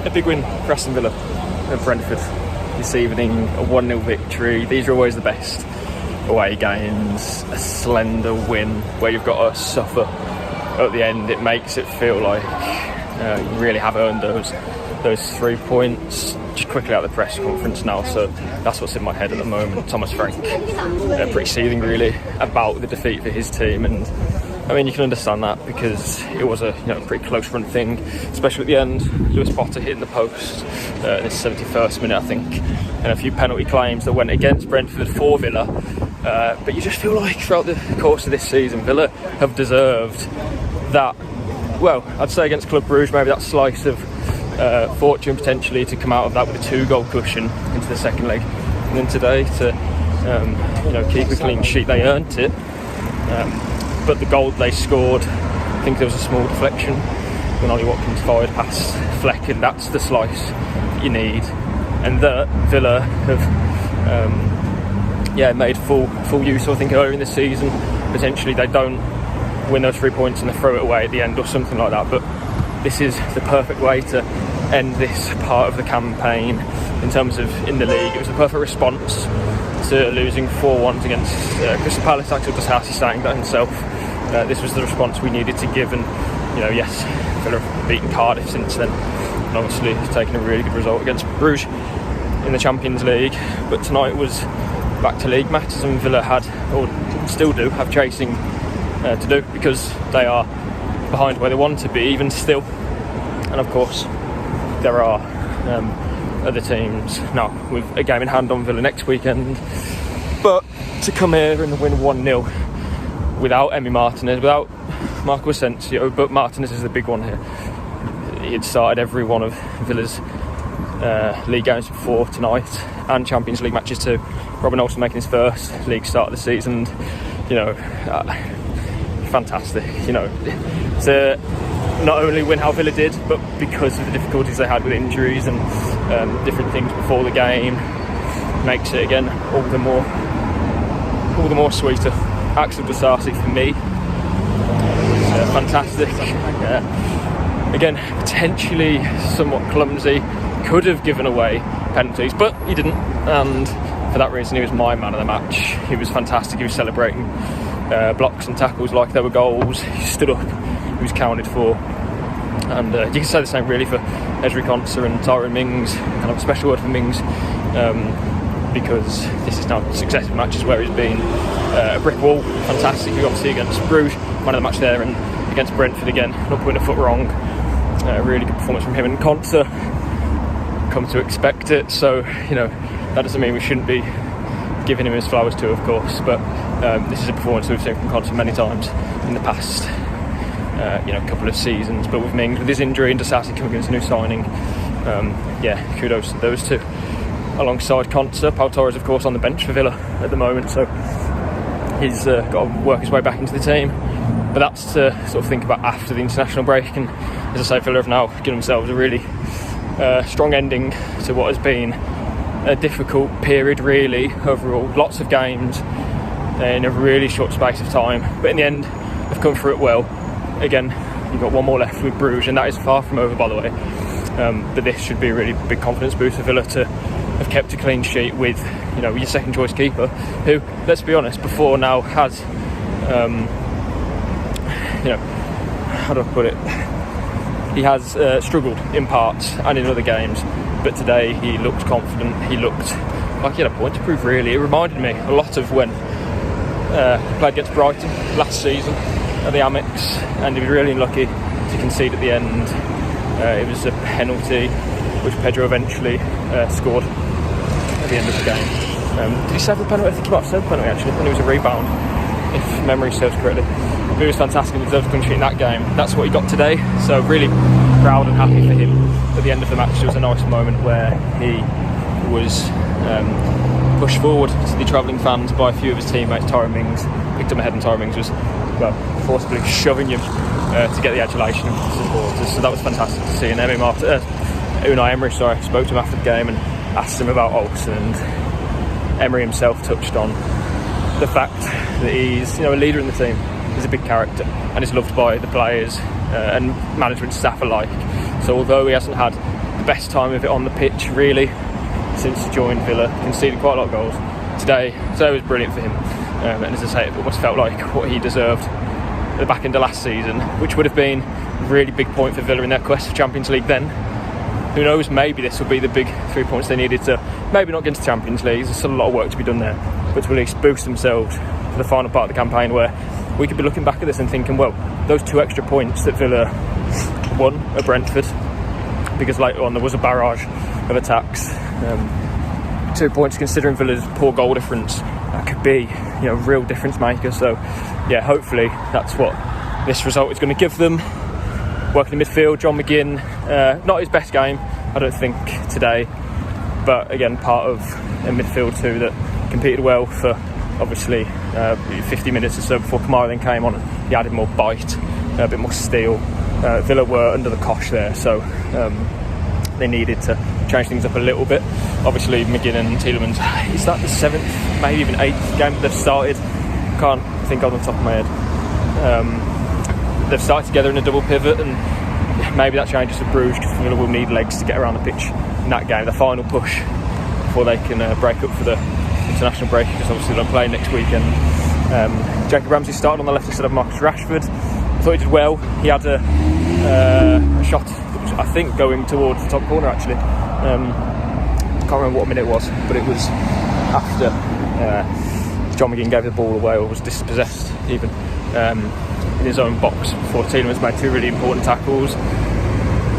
A big win for Aston Villa at Brentford this evening, a 1-0 victory. These are always the best away games. A slender win where you've got to suffer at the end. It makes it feel like you really have earned those 3 points. Just quickly out of the press conference now, so that's what's in my head at the moment. Thomas Frank, pretty seething really about the defeat for his team, and I mean you can understand that because it was a pretty close run thing, especially at the end. Lewis Potter hitting the post in the 71st minute, I think, and a few penalty claims that went against Brentford for Villa. But you just feel like throughout the course of this season, Villa have deserved that. Well, I'd say against Club Brugge, maybe that slice of fortune potentially to come out of that with a 2-goal cushion into the second leg, and then today to keep a clean sheet. They earned it, but the goal they scored, I think there was a small deflection when Ollie Watkins fired past Fleck, and that's the slice that you need, and that Villa have made full use of. I think earlier in the season potentially they don't win those 3 points and they throw it away at the end or something like that, but this is the perfect way to end this part of the campaign in terms of in the league. It was the perfect response to losing 4-1 against Crystal Palace. Axel Disasi saying that himself. This was the response we needed to give, and yes, Villa have beaten Cardiff since then, and obviously taken a really good result against Bruges in the Champions League. But tonight was back to league matters, and Villa had, or still do, have chasing to do, because they are behind where they want to be even still, and of course there are other teams now with a game in hand on Villa next weekend. But to come here and win 1-0 without Emi Martinez, without Marco Asensio, but Martinez is the big one here. He had started every one of Villa's league games before tonight, and Champions League matches too. Robin Olsen making his first league start of the season, fantastic, to not only win how Villa did, but because of the difficulties they had with injuries and different things before the game, makes it again all the more sweeter. Axel Disasi for me was fantastic. Again, potentially somewhat clumsy, could have given away penalties, but he didn't, and for that reason he was my man of the match. He was fantastic. He was celebrating blocks and tackles like they were goals. He stood up, he was counted for, and you can say the same really for Ezri Konsa and Tyrone Mings. And I have a special word for Mings because this is now successive matches where he's been a brick wall. Fantastic. Obviously against Bruges, man of the match there, and against Brentford again, not putting a foot wrong. Really good performance from him, and Konsa, come to expect it, so that doesn't mean we shouldn't be giving him his flowers too, of course, but this is a performance we've seen from Konsa many times in the past couple of seasons. But with Mings, with his injury, and Disasi coming in as a new signing, kudos to those two. Alongside Konsa, Pau Torres of course on the bench for Villa at the moment, so he's got to work his way back into the team, but that's to sort of think about after the international break. And as I say, Villa have now given themselves a really strong ending to what has been a difficult period really overall. Lots of games in a really short space of time, but in the end they've come through it well. Again, you've got one more left with Bruges, and that is far from over, by the way, but this should be a really big confidence boost for Villa to have kept a clean sheet with your second choice keeper, who, let's be honest, before now has how do I put it, he has struggled in parts and in other games, but today he looked confident. He looked like he had a point to prove really. It reminded me a lot of when he played against Brighton last season at the Amex, and he was really unlucky to concede at the end. It was a penalty which Pedro eventually scored at the end of the game. Did he save the penalty? I think he might have saved the penalty actually, and it was a rebound, if memory serves correctly. But he was fantastic and deserved a clean sheet in that game. That's what he got today, so really proud and happy for him. At the end of the match there was a nice moment where he was pushed forward to the travelling fans by a few of his teammates. Tyrone Mings picked him ahead, and Tyrone Mings was forcibly shoving him to get the adulation of the supporters, so that was fantastic to see. And Unai Emery spoke to him after the game and asked him about Olsen, and Emery himself touched on the fact that he's a leader in the team. He's a big character and is loved by the players and management staff alike. So although he hasn't had the best time of it on the pitch, really, since he joined Villa. Conceded quite a lot of goals. Today was brilliant for him. And as I say, it almost felt like what he deserved at the back end of last season, which would have been a really big point for Villa in their quest for Champions League then. Who knows, maybe this will be the big 3 points they needed to maybe not get into Champions League. There's still a lot of work to be done there, but to at least boost themselves for the final part of the campaign, where we could be looking back at this and thinking, well, those 2 extra points that Villa won at Brentford, because later on there was a barrage of attacks, 2 points considering Villa's poor goal difference, that could be, real difference maker. So yeah, hopefully that's what this result is going to give them. Working in midfield, John McGinn, not his best game, I don't think, today, but again, part of a midfield too that competed well for obviously 50 minutes or so before Kamara then came on. He added more bite, a bit more steel. Villa were under the cosh there, so they needed to change things up a little bit. Obviously McGinn and Tielemans, is that the 7th, maybe even 8th game that they've started? Can't think on the top of my head. They've started together in a double pivot, and maybe that changes to Bruges because Villa will need legs to get around the pitch in that game, the final push before they can break up for the international break, because obviously they'll play next weekend. Jacob Ramsey started on the left instead of Marcus Rashford. I thought he did well. He had a shot that was, I think, going towards the top corner actually. Can't remember what minute it was, but it was after John McGinn gave the ball away, or was dispossessed even, in his own box, before Tielemans made 2 really important tackles.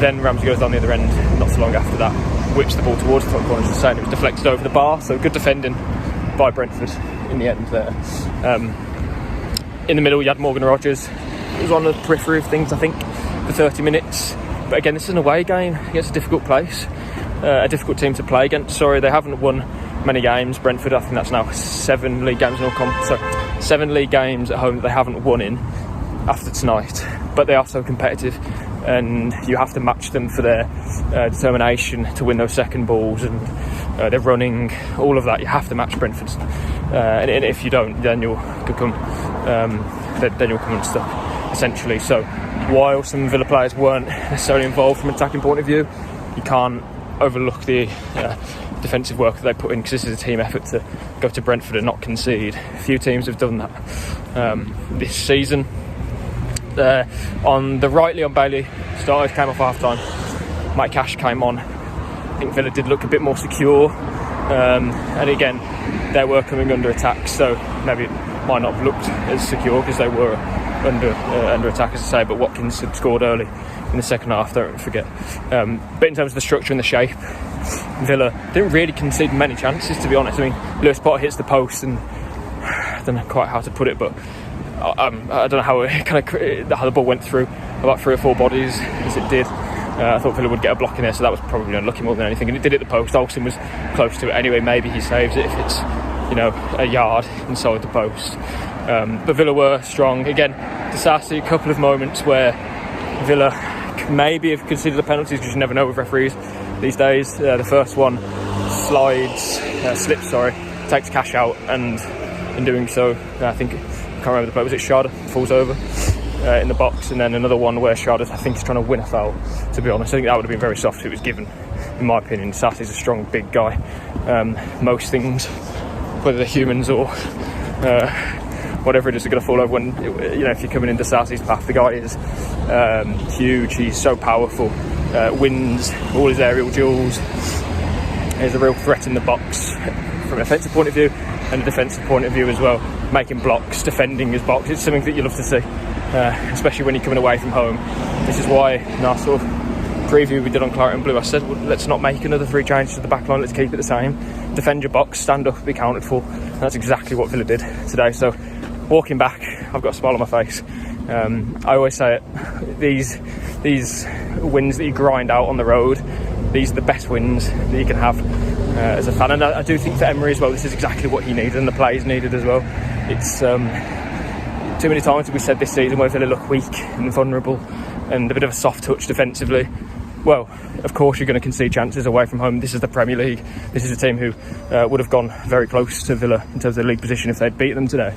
Then Ramsey goes down the other end not so long after that, whips the ball towards the top corner, just saying it was deflected over the bar. So good defending by Brentford in the end there. In the middle you had Morgan Rogers. It was on the periphery of things, I think, for 30 minutes. But again, this is an away game against a difficult place, a difficult team to play against. Sorry, they haven't won many games, Brentford. I think that's now 7 league games in all 7 league games at home that they haven't won in after tonight. But they are so competitive, and you have to match them for their determination to win those second balls, and their running, all of that. You have to match Brentford's, and if you don't, then you'll become unstuck, essentially. So while some Villa players weren't necessarily involved from an attacking point of view, you can't overlook the defensive work that they put in, because this is a team effort to go to Brentford and not concede. Few teams have done that this season. On the right, Leon Bailey started, came off half time. Mike Cash came on. I think Villa did look a bit more secure, and again they were coming under attack, so maybe it might not have looked as secure because they were under attack, as I say. But Watkins had scored early in the second half, don't forget. But in terms of the structure and the shape, Villa didn't really concede many chances, to be honest. I mean, Lewis Potter hits the post, and I don't know quite how to put it, but I don't know how the ball went through about 3 or 4 bodies as it did. I thought Villa would get a block in there, so that was probably unlucky more than anything, and it did hit the post. Olsen was close to it anyway. Maybe he saves it if it's a yard inside the post. But Villa were strong again. Disasi, a couple of moments where Villa maybe have considered the penalties, because you never know with referees these days. The first one slips, takes Cash out, and in doing so, I think, I can't remember the play, was it Shard falls over in the box, and then another one where Shard, I think, is trying to win a foul, to be honest. I think that would have been very soft if it was given, in my opinion. Sassy's a strong big guy. Most things, whether they're humans or whatever it is, are going to fall over when, if you're coming into Sassy's path. The guy is huge, he's so powerful, wins all his aerial duels. He's a real threat in the box from an offensive point of view and a defensive point of view as well, making blocks, defending his box. It's something that you love to see, especially when you're coming away from home. This is why in our sort of preview we did on Claret and Blue, I said, well, let's not make another 3 changes to the back line, let's keep it the same. Defend your box, stand up, be counted for. And that's exactly what Villa did today. So walking back, I've got a smile on my face. I always say it, these wins that you grind out on the road, these are the best wins that you can have as a fan. And I do think for Emery as well, this is exactly what he needed, and the players needed as well. It's too many times we said this season where Villa look weak and vulnerable and a bit of a soft touch defensively. Well, of course you're going to concede chances away from home. This is the Premier League. This is a team who would have gone very close to Villa in terms of the league position if they'd beat them today.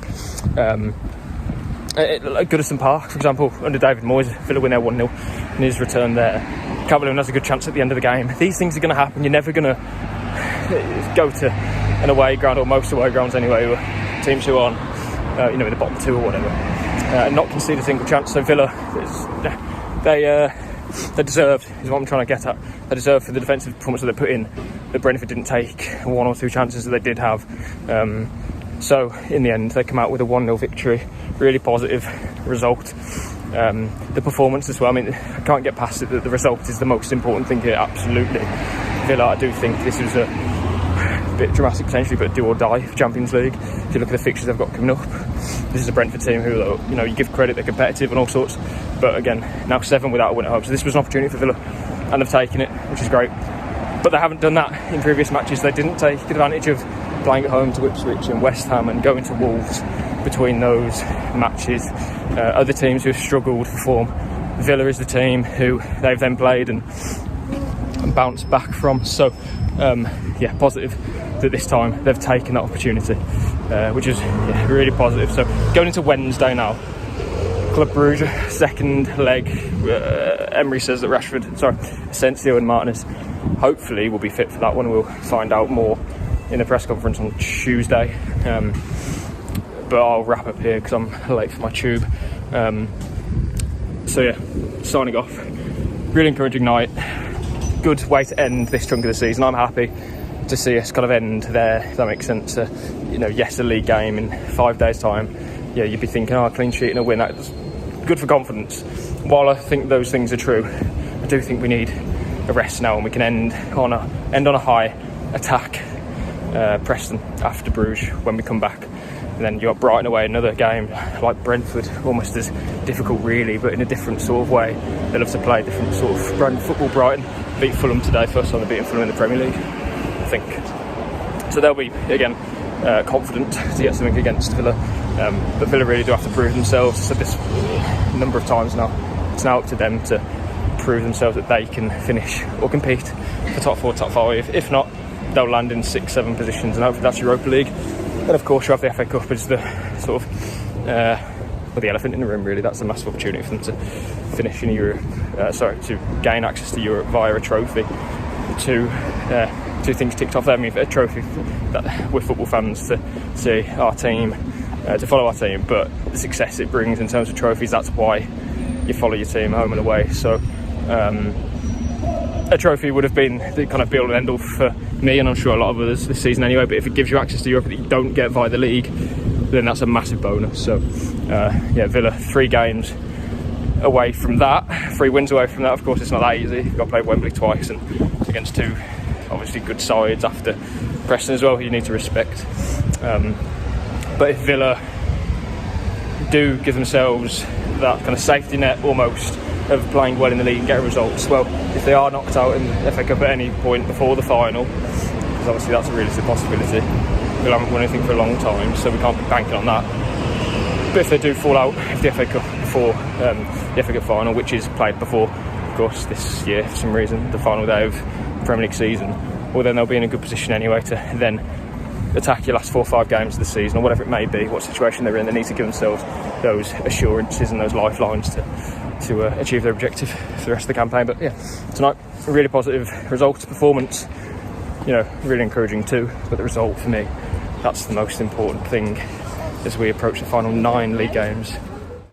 Goodison Park, for example, under David Moyes, Villa win there 1-0 in his return there. Calvert-Lewin has a good chance at the end of the game. These things are going to happen. You're never going to go to an away ground, or most away grounds anyway, with teams who aren't, in the bottom 2 or whatever, and not concede a single chance. So Villa, they deserved, is what I'm trying to get at. They deserved for the defensive performance that they put in, that Brentford didn't take 1 or 2 chances that they did have. So in the end, they come out with a 1-0 victory. Really positive result. The performance as well. I mean, I can't get past it that the result is the most important thing here. Absolutely. Villa, I do think this was a bit dramatic potentially, but do or die for Champions League. If you look at the fixtures they've got coming up, this is a Brentford team who, you give credit, they're competitive and all sorts, but again, now 7 without a win at home, so this was an opportunity for Villa, and they've taken it, which is great. But they haven't done that in previous matches. They didn't take advantage of playing at home to Ipswich and West Ham and going to Wolves between those matches. Other teams who have struggled for form, Villa is the team who they've then played and bounced back from. So positive that this time they've taken that opportunity, which is really positive. So going into Wednesday now, Club Brugge, second leg. Emery says that Asensio and Martinez hopefully will be fit for that one. We'll find out more in the press conference on Tuesday. But I'll wrap up here because I'm late for my tube. Signing off. Really encouraging night. Good way to end this chunk of the season. I'm happy to see us kind of end there, if that makes sense. A league game in 5 days' time. Yeah, you'd be thinking, a clean sheet and a win. That's good for confidence. While I think those things are true, I do think we need a rest now, and we can end on a high, attack Preston after Bruges when we come back. And then you got Brighton away, another game like Brentford, almost as difficult really, but in a different sort of way. They love to play different sort of brand of football. Brighton beat Fulham today, first time they're beating Fulham in the Premier League, I think. So they'll be, again, confident to get something against Villa. But Villa really do have to prove themselves. I've said this a number of times now. It's now up to them to prove themselves that they can finish or compete for top 4, top 5. If not, they'll land in 6-7 positions, and hopefully that's Europa League. And of course you have the FA Cup as the sort of the elephant in the room really. That's a massive opportunity for them to finish in Europe, to gain access to Europe via a trophy. Two things ticked off there. I mean, a trophy that we're football fans to see our team, to follow our team, but the success it brings in terms of trophies, that's why you follow your team home and away. So a trophy would have been the kind of be all and end all for me, and I'm sure a lot of others this season anyway, but if it gives you access to Europe that you don't get via the league, then that's a massive bonus. So Villa 3 games away from that, 3 wins away from that. Of course it's not that easy. You've got to play Wembley twice and against 2 obviously good sides after Preston as well, who you need to respect. But if Villa do give themselves that kind of safety net almost of playing well in the league and getting results, well, if they are knocked out in the FA Cup at any point before the final, because obviously that's a realistic possibility, we haven't won anything for a long time, so we can't be banking on that. But if they do fall out of the FA Cup before the FA Cup final, which is played before, of course, this year for some reason, the final day of the Premier League season, well then they'll be in a good position anyway to then attack your last 4 or 5 games of the season, or whatever it may be, what situation they're in. They need to give themselves those assurances and those lifelines to achieve their objective for the rest of the campaign. But tonight, a really positive result, performance, really encouraging too. But the result for me, that's the most important thing as we approach the final 9 league games